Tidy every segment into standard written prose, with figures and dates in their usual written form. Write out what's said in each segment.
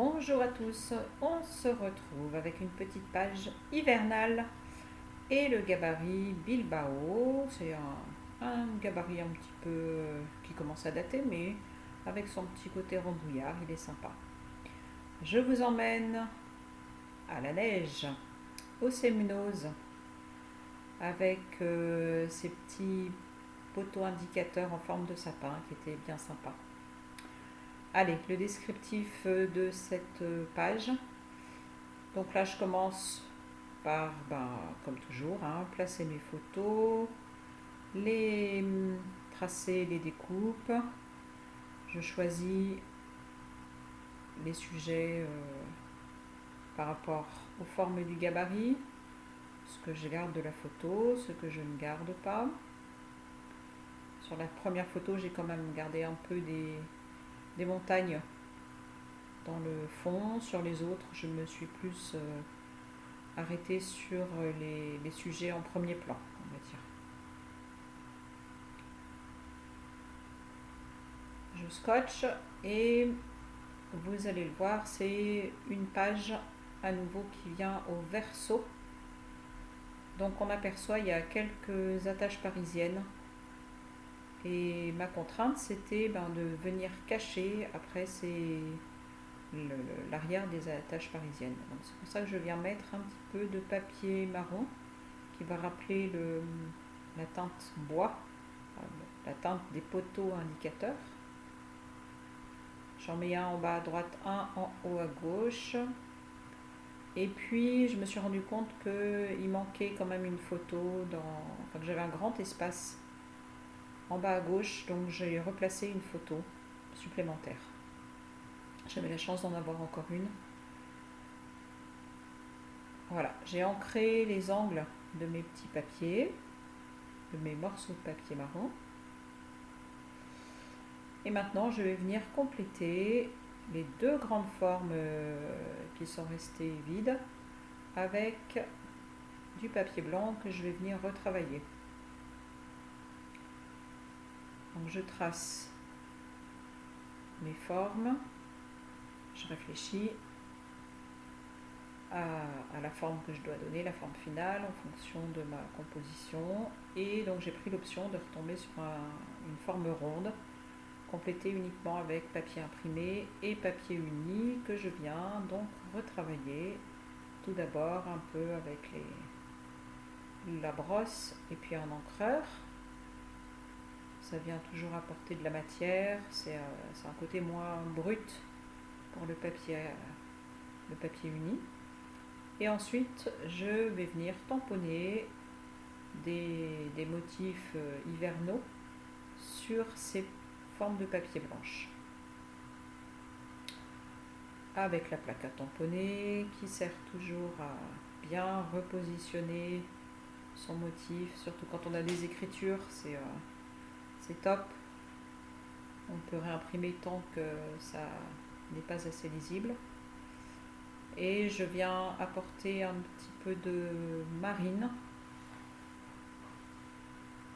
Bonjour à tous, on se retrouve avec une petite page hivernale et le gabarit Bilbao. C'est un gabarit un petit peu qui commence à dater, mais avec son petit côté rondouillard, il est sympa. Je vous emmène à la neige, aux Séminoz, avec ces petits poteaux indicateurs en forme de sapin qui étaient bien sympas. Allez, le descriptif de cette page. Donc là, je commence par, comme toujours, placer mes photos, les tracer, les découpes. Je choisis les sujets par rapport aux formes du gabarit, ce que je garde de la photo, ce que je ne garde pas. Sur la première photo, j'ai quand même gardé un peu des montagnes dans le fond. Sur les autres, je me suis plus arrêtée sur les sujets en premier plan, on va dire. Je scotche et vous allez le voir, c'est une page à nouveau qui vient au verso. Donc on aperçoit il y a quelques attaches parisiennes et ma contrainte c'était de venir cacher après l'arrière des attaches parisiennes. Donc c'est pour ça que je viens mettre un petit peu de papier marron qui va rappeler la teinte bois, la teinte des poteaux indicateurs. J'en mets un en bas à droite, un en haut à gauche. Et puis je me suis rendu compte qu'il manquait quand même une photo que j'avais un grand espace en bas à gauche, donc j'ai replacé une photo supplémentaire. J'avais la chance d'en avoir encore une. Voilà, j'ai ancré les angles de mes petits papiers, de mes morceaux de papier marron. Et maintenant je vais venir compléter les deux grandes formes qui sont restées vides avec du papier blanc que je vais venir retravailler. Donc je trace mes formes, je réfléchis à la forme que je dois donner, la forme finale en fonction de ma composition. Et donc j'ai pris l'option de retomber sur une forme ronde, complétée uniquement avec papier imprimé et papier uni que je viens donc retravailler tout d'abord un peu avec la brosse et puis un encreur. Ça vient toujours apporter de la matière, c'est un côté moins brut pour le papier uni. Et ensuite, je vais venir tamponner des motifs hivernaux sur ces formes de papier blanche. Avec la plaque à tamponner qui sert toujours à bien repositionner son motif, surtout quand on a des écritures, c'est top. On peut réimprimer tant que ça n'est pas assez lisible. Et je viens apporter un petit peu de marine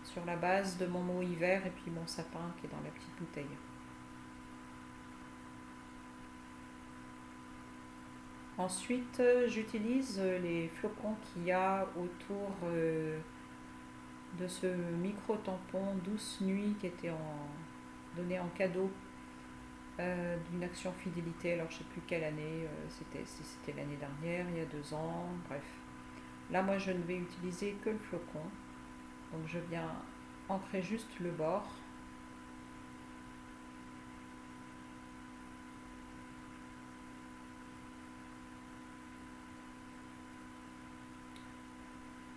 sur la base de mon mot hiver et puis mon sapin qui est dans la petite bouteille. Ensuite, j'utilise les flocons qu'il y a autour de ce micro-tampon Douce Nuit qui était donné en cadeau d'une action fidélité. Alors je ne sais plus quelle année, si c'était l'année dernière, il y a 2 ans, bref. Là, moi, je ne vais utiliser que le flocon. Donc je viens ancrer juste le bord.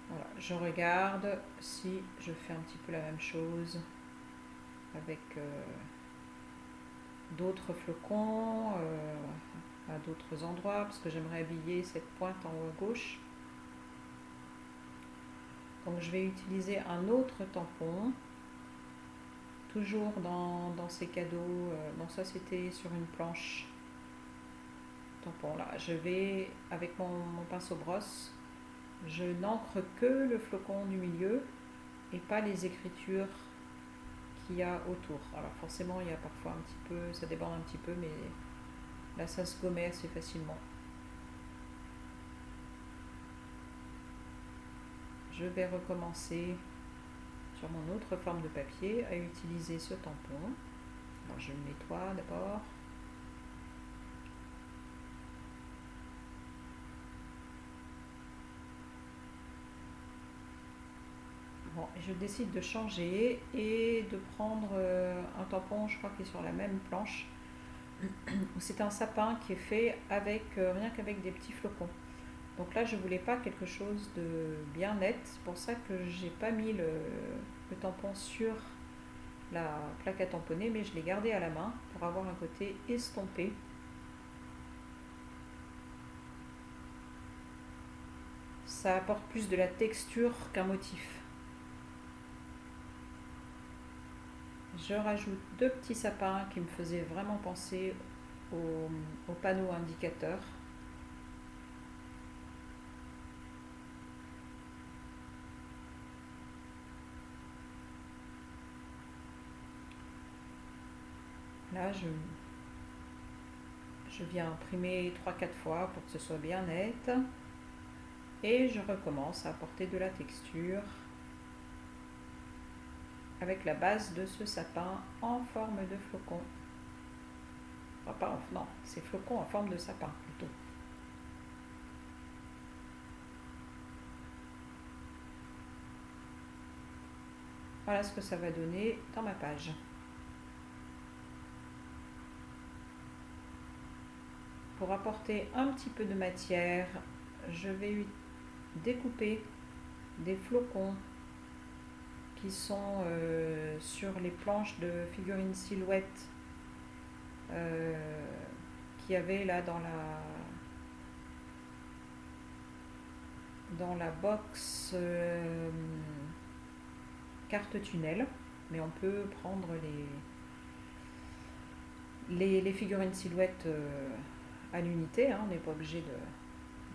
Voilà, je regarde si je fais un petit peu la même chose avec d'autres flocons à d'autres endroits parce que j'aimerais habiller cette pointe en haut à gauche. Donc je vais utiliser un autre tampon, toujours dans ces cadeaux. Bon, ça c'était sur une planche tampon là. Je vais, avec mon pinceau brosse, je n'encre que le flocon du milieu et pas les écritures qu'il y a autour. Alors forcément il y a parfois un petit peu, ça déborde un petit peu, mais Là, ça se gommait assez facilement. Je vais recommencer sur mon autre forme de papier à utiliser ce tampon. Alors, je le nettoie d'abord. Bon, je décide de changer et de prendre un tampon, je crois qu'il est sur la même planche. C'est un sapin qui est fait avec rien qu'avec des petits flocons. Donc là, je voulais pas quelque chose de bien net. C'est pour ça que j'ai pas mis le tampon sur la plaque à tamponner, mais je l'ai gardé à la main pour avoir un côté estompé. Ça apporte plus de la texture qu'un motif. Je rajoute deux petits sapins qui me faisaient vraiment penser au panneau indicateur. Là, je viens imprimer 3-4 fois pour que ce soit bien net. Et je recommence à apporter de la texture avec la base de ce sapin en forme de flocon. Enfin, pas en, non, c'est flocon en forme de sapin plutôt. Voilà ce que ça va donner dans ma page. Pour apporter un petit peu de matière, je vais découper des flocons qui sont sur les planches de figurines silhouettes qu'il y avait là dans la box carte tunnel. Mais on peut prendre les figurines silhouettes à l'unité, hein, on n'est pas obligé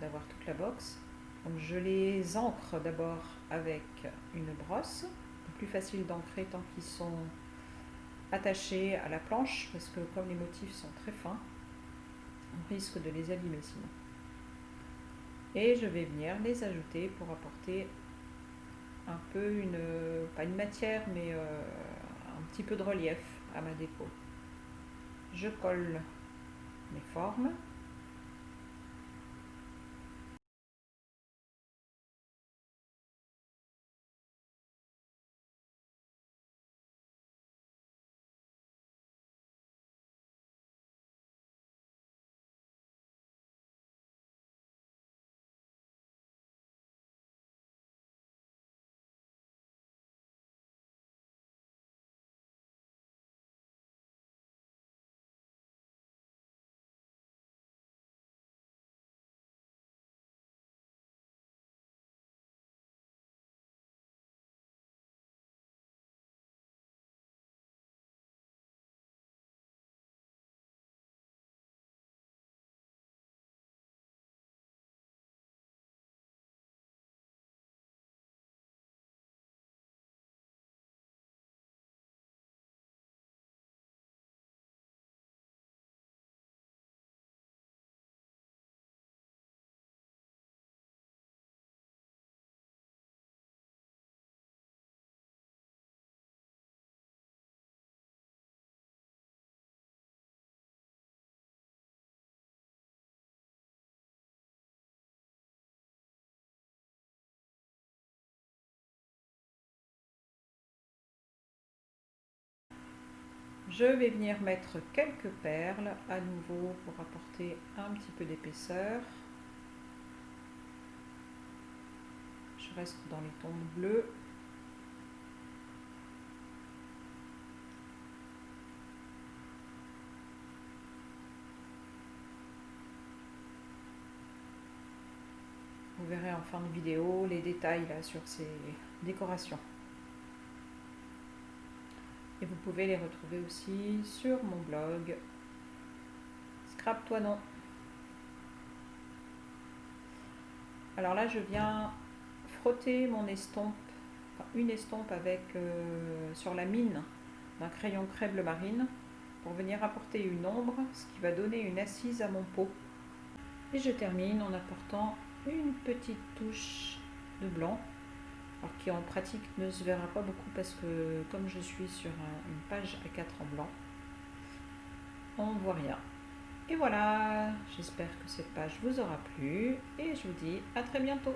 d'avoir toute la box. Donc je les encre d'abord avec une brosse. C'est plus facile d'ancrer tant qu'ils sont attachés à la planche, parce que comme les motifs sont très fins, on risque de les abîmer sinon. Et je vais venir les ajouter pour apporter un peu pas une matière, mais un petit peu de relief à ma déco. Je colle mes formes. Je vais venir mettre quelques perles à nouveau pour apporter un petit peu d'épaisseur. Je reste dans les tons bleus. Vous verrez en fin de vidéo les détails là sur ces décorations. Et vous pouvez les retrouver aussi sur mon blog Scrap Toi Non. Alors là, je viens frotter mon estompe, enfin une estompe avec sur la mine d'un crayon craie bleu marine. pour venir apporter une ombre, ce qui va donner une assise à mon pot. Et je termine en apportant une petite touche de blanc, alors qui en pratique ne se verra pas beaucoup parce que comme je suis sur une page A4 en blanc, on ne voit rien. Et voilà, j'espère que cette page vous aura plu et je vous dis à très bientôt.